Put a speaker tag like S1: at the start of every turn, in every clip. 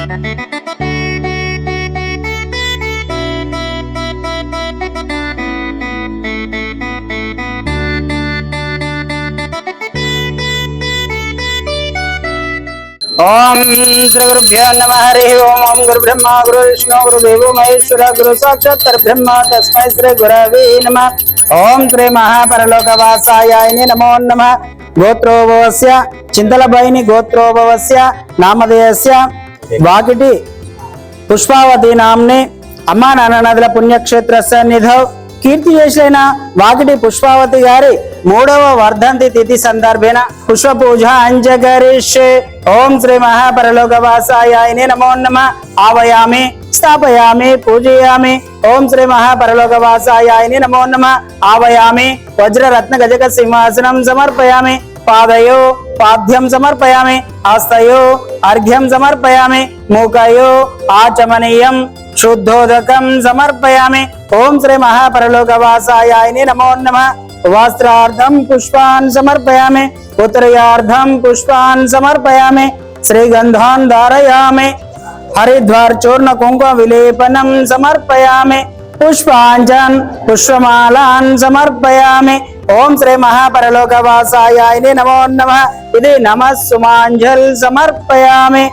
S1: ओम श्री गुरुभ्यो नमः हरि ओम ओम गुरु ब्रह्मा गुरु विष्णु गुरु देवो महेश्वर गुरु साक्षात् परब्रह्म तस्मै श्री गुरवे नमः। ओम श्री महापरलोकवासाय नमो नमः। गोत्रोभवस्य चिंतलबैनि गोत्रोभवस्य नामधेयस्य वाकिटि पुष्पावती नाम्ने अम्मा नान्ननदुल पुण्यक्षेत्रस्य निधौ కీర్తిశేషులైన వాకిటి పుష్పావతి గారి 3వ వర్ధంతి తిథి సందర్భేన పుష్ప పూజ అంజకరిష్యే। ఓం శ్రీ మహాపరలోకవాసాయ నమో నమః। ఆవయామి స్థాపయామి పూజయామి। ఓం శ్రీ మహాపరలోకవాసాయ నమో నమః। ఆవయామి వజ్రరత్న గజక సింహాసనం సమర్పయామి। పాదయో పాద్యం సమర్పయామి। హస్తయో అర్ఘ్యం సమర్పయామి। మూకయో ఆచమనీయం शुद्धोदकं समर्पयामि। ओम श्री महापरलोकवासाय नमो नमः। वस्त्रार्धं पुष्पान् समर्पयामि। उत्तरार्धं पुष्पान् समर्पयामि। श्रीगन्धान् धारयामि। हरिद्वार चूर्ण कुंकुम विलेपनं समर्पयामि। पुष्पाञ्जन् पुष्पमालान् समर्पयामि। ओम श्री महापरलोकवासाय नमो नमः। इति नमः सुमाञ्जल समर्पयामि।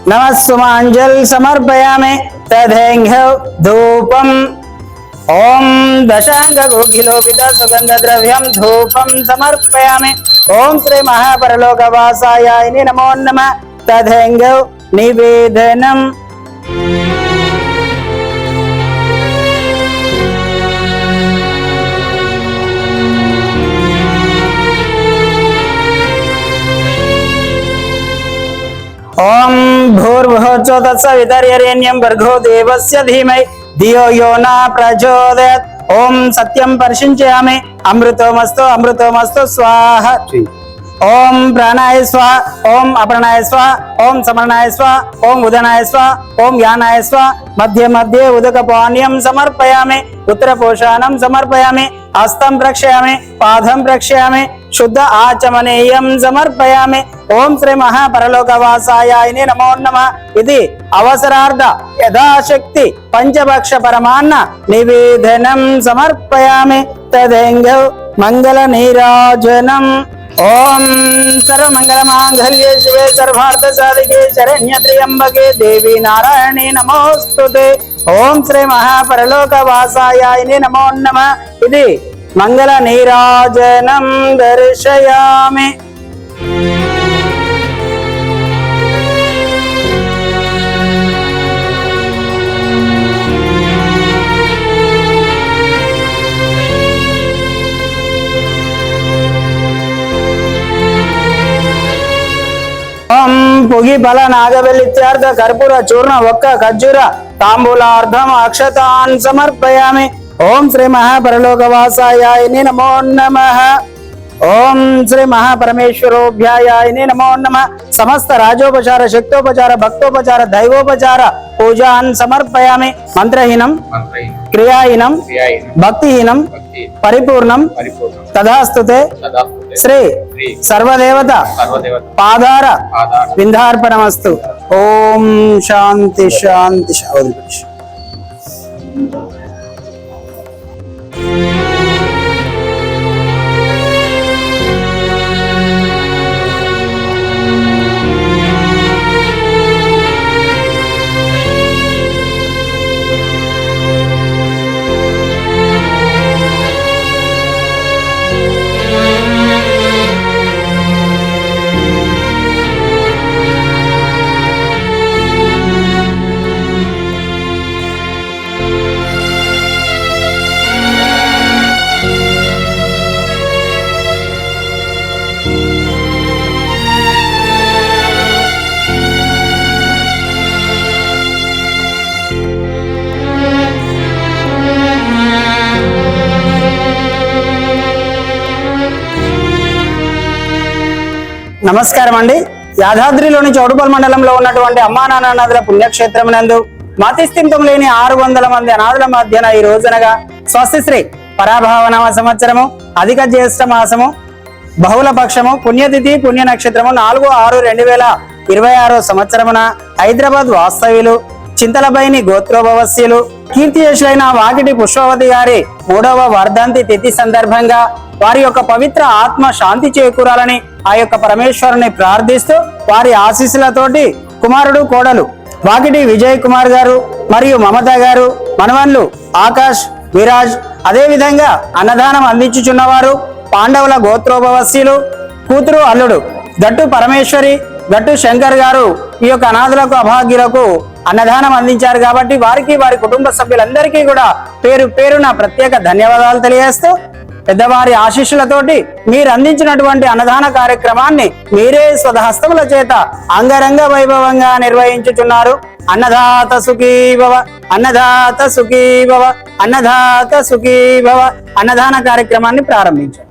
S1: नमः सुमांजल समर्पयामि। तदेंघ्यौ धूपम ओम दशांग गोखिलोपित सुगंध द्रव्यम धूपम समर्पयामि। ओम श्री महापरलोकवासाय नमो नमः। तदेंघ्यौ निवेदनम ओम भूर्भुवस्सुः तत्सवितुर्वरेण्यं भर्गो देवस्य धीमहि धियो यो न प्रचोदयात्। ओम सत्यं परिशिञ्चयामि। अमृतोमस्तु अमृतोमस्तु स्वाहा। ओम प्राणाय स्वाहा। ओम अप्राणाय स्वाहा। ओम समरणाय स्वाहा। ओम उदनाय स्वाहा। ओम यानाय स्वाहा। मध्ये मध्ये उदकपानीयं समर्पयामि। उत्तरपोषाणं समर्पयामि। हस्तं प्रक्षयामि। पादं प्रक्षयामि। शुद्ध आचमनीयं समर्पयामि। ओम श्री महापरलोकवासाय नमो नमः। इति अवसरार्थ यथाशक्ति पंचभक्ष परमान्न निवेदनं समर्पयामि। तदेंघ्यौ मंगल नीराजनम्। ओम सर्वमंगलमांगल्ये शिवे सर्वार्थ साधिके शरण्ये त्र्यंबके देवी नारायणी नमोस्तुते। ओम श्री महापरलोकवासाय नमो नमः। इति मंगल नीराजनं दर्शयामि। ओम पुगी फल नागबलित्यार्थ कर्पूर चूर्ण वक्क खज्जूर तांबूलार्धम अक्षतान् समर्पयामि। ओम श्री महापरलोकवासाय नमो नमः। ओम श्री महापरमेश्वरोभ्याय नमो नमः। समस्त राजोपचार शक्तोपचार भक्तोपचार दैवोपचार पूजान् समर्पयामि। मंत्रहीनं क्रियाहीनं भक्तिहीनं परिपूर्णं तदास्तुते। श्री सर्वदेवता पादार विंधार्पणमस्तु। ओम शांति शांति शांति। నమస్కారం అండి. యాదాద్రిలోని చౌడుపల్ మండలంలో ఉన్నటువంటి అమ్మా నాన్న నదుల పుణ్యక్షేత్రం నందు మతిస్థిమితం లేని 600 మంది అనాథుల మధ్యన ఈ రోజునగా స్వస్తిశ్రీ పరాభావనామ సంవత్సరము అధిక జ్యేష్ఠ మాసము బహుళ పక్షము పుణ్యతిథి పుణ్య నక్షత్రము 4/6/2026 సంవత్సరమున హైదరాబాద్ వాస్తవ్యులు చింతలబైని గోత్రోభవస్యులు కీర్తిశేషులైన వాకిటి పుష్పవతి గారి 3వ వర్ధంతి తిథి సందర్భంగా వారి యొక్క పవిత్ర ఆత్మ శాంతి చేకూరాలని ఆ యొక్క పరమేశ్వరుని ప్రార్థిస్తూ వారి ఆశీస్సులతోటి కుమారుడు కోడలు వాకిటి విజయ్ కుమార్ గారు మరియు మమత గారు మనవన్లు ఆకాష్ విరాజ్ అదే విధంగా అన్నదానం అందించుచున్నవారు పాండవుల గోత్రోభవస్యులు కూతురు అల్లుడు గట్టు పరమేశ్వరి గట్టు శంకర్ గారు ఈ యొక్క అనాథులకు అభాగ్యులకు అన్నదానం అందించారు కాబట్టి వారికి వారి కుటుంబ సభ్యులందరికీ కూడా పేరు పేరున ప్రత్యేక ధన్యవాదాలు తెలియజేస్తూ పెద్దవారి ఆశీస్సులతోటి మీరు అందించినటువంటి అన్నదాన కార్యక్రమాన్ని మీరే స్వహస్తముల చేత అంగరంగ వైభవంగా నిర్వహించుచున్నారు. అన్నదాత సుఖీ భవ, అన్నదాత సుఖీ భవ, అన్నదాత సుఖీ భవ. అన్నదాన కార్యక్రమాన్ని ప్రారంభించారు.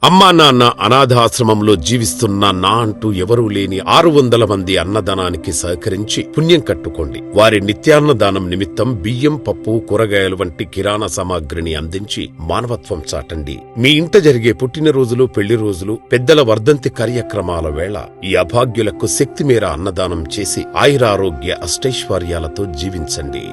S2: అమ్మా నాన్న అనాథాశ్రమంలో జీవిస్తున్న నా అంటూ ఎవరూ లేని 600 మంది అన్నదానానికి సహకరించి పుణ్యం కట్టుకోండి. వారి నిత్యాన్నదానం నిమిత్తం బియ్యం, పప్పు, కూరగాయలు వంటి కిరాణా సామాగ్రిని అందించి మానవత్వం చాటండి. మీ ఇంట జరిగే పుట్టినరోజులు, పెళ్లి రోజులు, పెద్దల వర్ధంతి కార్యక్రమాల వేళ ఈ అభాగ్యులకు శక్తి మేర అన్నదానం చేసి ఆయురారోగ్య అష్టైశ్వర్యాలతో జీవించండి.